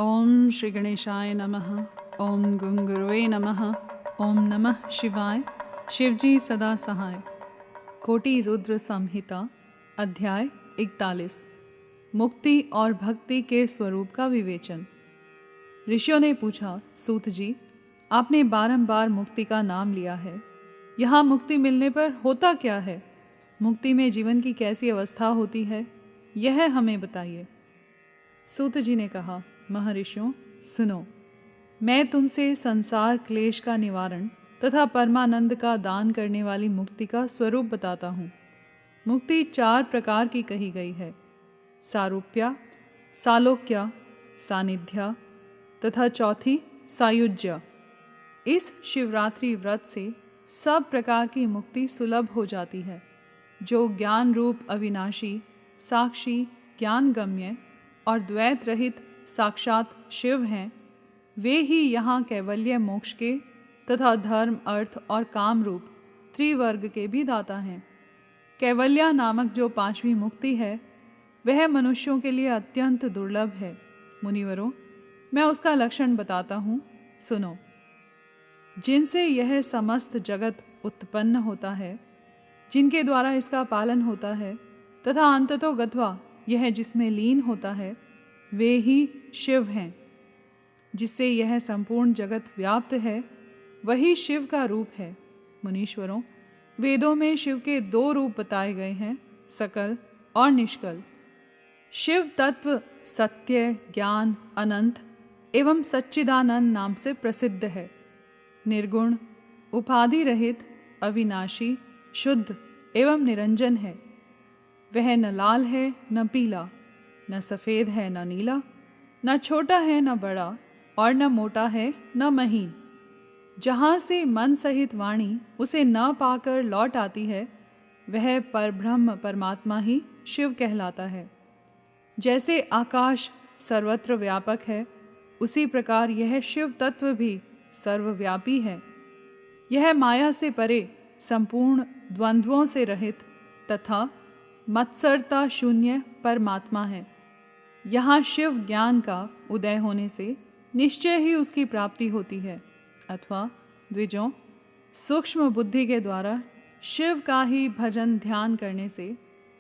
ओम श्री गणेशाय नमः। ओम गुरुवे नमः। ओम नमः शिवाय। शिवजी सदा सहाय। कोटि रुद्र संहिता अध्याय 41। मुक्ति और भक्ति के स्वरूप का विवेचन। ऋषियों ने पूछा, सूत जी, आपने बारंबार मुक्ति का नाम लिया है, यहाँ मुक्ति मिलने पर होता क्या है? मुक्ति में जीवन की कैसी अवस्था होती है, यह हमें बताइए। सूत जी ने कहा, महर्षियों सुनो, मैं तुमसे संसार क्लेश का निवारण तथा परमानंद का दान करने वाली मुक्ति का स्वरूप बताता हूँ। मुक्ति 4 प्रकार की कही गई है, सारूप्या, सालोक्या, सानिध्या तथा चौथी सायुज्य। इस शिवरात्रि व्रत से सब प्रकार की मुक्ति सुलभ हो जाती है। जो ज्ञान रूप अविनाशी, साक्षी, ज्ञानगम्य और द्वैत रहित साक्षात शिव हैं, वे ही यहाँ कैवल्य मोक्ष के तथा धर्म, अर्थ और काम रूप त्रिवर्ग के भी दाता हैं। कैवल्या नामक जो 5वीं मुक्ति है, वह मनुष्यों के लिए अत्यंत दुर्लभ है। मुनिवरों, मैं उसका लक्षण बताता हूँ, सुनो। जिनसे यह समस्त जगत उत्पन्न होता है, जिनके द्वारा इसका पालन होता है तथा अंततो गत्वा यह जिसमें लीन होता है, वे ही शिव हैं। जिससे यह संपूर्ण जगत व्याप्त है, वही शिव का रूप है। मुनीश्वरों, वेदों में शिव के 2 रूप बताए गए हैं, सकल और निष्कल। शिव तत्व सत्य, ज्ञान, अनंत एवं सच्चिदानंद नाम से प्रसिद्ध है। निर्गुण, उपाधि रहित, अविनाशी, शुद्ध एवं निरंजन है। वह न लाल है न पीला, न सफ़ेद है न नीला, न छोटा है न बड़ा और न मोटा है न महीन। जहाँ से मन सहित वाणी उसे न पाकर लौट आती है, वह परब्रह्म परमात्मा ही शिव कहलाता है। जैसे आकाश सर्वत्र व्यापक है, उसी प्रकार यह शिव तत्व भी सर्वव्यापी है। यह माया से परे, संपूर्ण द्वंद्वों से रहित तथा मत्सरता शून्य परमात्मा है। यहाँ शिव ज्ञान का उदय होने से निश्चय ही उसकी प्राप्ति होती है, अथवा द्विजों, सूक्ष्म बुद्धि के द्वारा शिव का ही भजन ध्यान करने से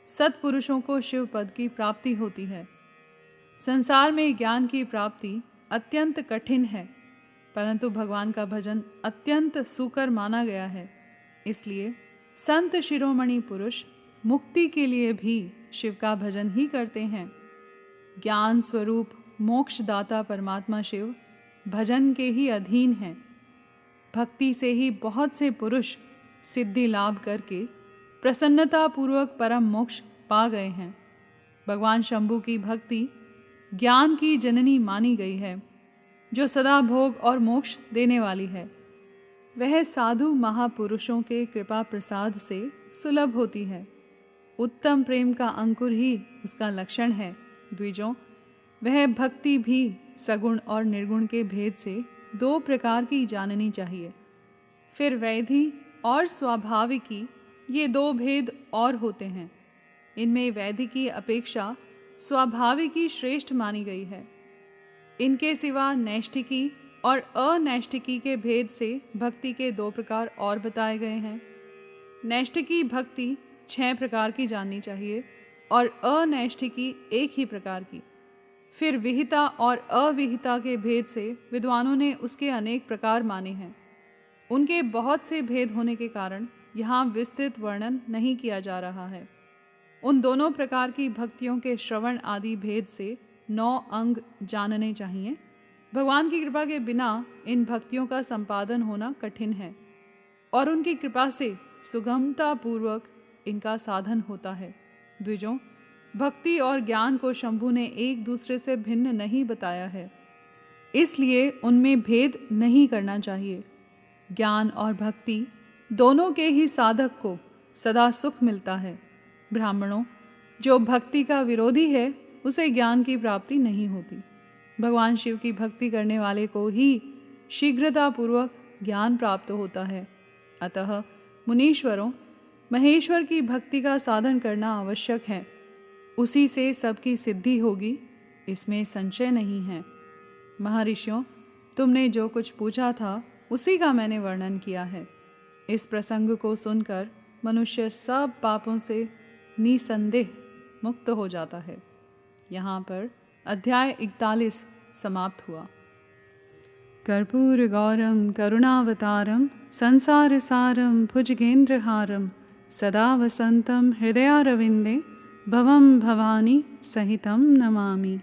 सत्पुरुषों को शिव पद की प्राप्ति होती है। संसार में ज्ञान की प्राप्ति अत्यंत कठिन है, परंतु भगवान का भजन अत्यंत सुकर माना गया है। इसलिए संत शिरोमणि पुरुष मुक्ति के लिए भी शिव का भजन ही करते हैं। ज्ञान स्वरूप मोक्षदाता परमात्मा शिव भजन के ही अधीन हैं। भक्ति से ही बहुत से पुरुष सिद्धि लाभ करके प्रसन्नता पूर्वक परम मोक्ष पा गए हैं। भगवान शंभु की भक्ति ज्ञान की जननी मानी गई है, जो सदा भोग और मोक्ष देने वाली है। वह साधु महापुरुषों के कृपा प्रसाद से सुलभ होती है। उत्तम प्रेम का अंकुर ही उसका लक्षण है। द्विजों, वह भक्ति भी सगुण और निर्गुण के भेद से 2 प्रकार की जाननी चाहिए। फिर वैधि और स्वाभाविकी, ये 2 भेद और होते हैं। इनमें वैधि की अपेक्षा स्वाभाविकी श्रेष्ठ मानी गई है। इनके सिवा नैष्ठिकी और अनैष्ठिकी के भेद से भक्ति के 2 प्रकार और बताए गए हैं। नैष्ठिकी भक्ति 6 प्रकार की जाननी चाहिए और अनैष्ठिकी 1 ही प्रकार की। फिर विहिता और अविहिता के भेद से विद्वानों ने उसके अनेक प्रकार माने हैं। उनके बहुत से भेद होने के कारण यहाँ विस्तृत वर्णन नहीं किया जा रहा है। उन दोनों प्रकार की भक्तियों के श्रवण आदि भेद से 9 अंग जानने चाहिए। भगवान की कृपा के बिना इन भक्तियों का संपादन होना कठिन है और उनकी कृपा से सुगमता पूर्वक इनका साधन होता है। द्विजों, भक्ति और ज्ञान को शंभु ने एक दूसरे से भिन्न नहीं बताया है, इसलिए उनमें भेद नहीं करना चाहिए। ज्ञान और भक्ति दोनों के ही साधक को सदा सुख मिलता है। ब्राह्मणों, जो भक्ति का विरोधी है, उसे ज्ञान की प्राप्ति नहीं होती। भगवान शिव की भक्ति करने वाले को ही शीघ्रतापूर्वक ज्ञान प्राप्त होता है। अतः मुनीश्वरों, महेश्वर की भक्ति का साधन करना आवश्यक है। उसी से सबकी सिद्धि होगी, इसमें संशय नहीं है। महर्षियों, तुमने जो कुछ पूछा था उसी का मैंने वर्णन किया है। इस प्रसंग को सुनकर मनुष्य सब पापों से निसंदेह मुक्त हो जाता है। यहाँ पर अध्याय 41 समाप्त हुआ। कर्पूर गौरम करुणावतारम संसार सारम भुजगेंद्रहारम सदा वसंतम हृदयारविंदे भवम भवानी सहितम नमामि।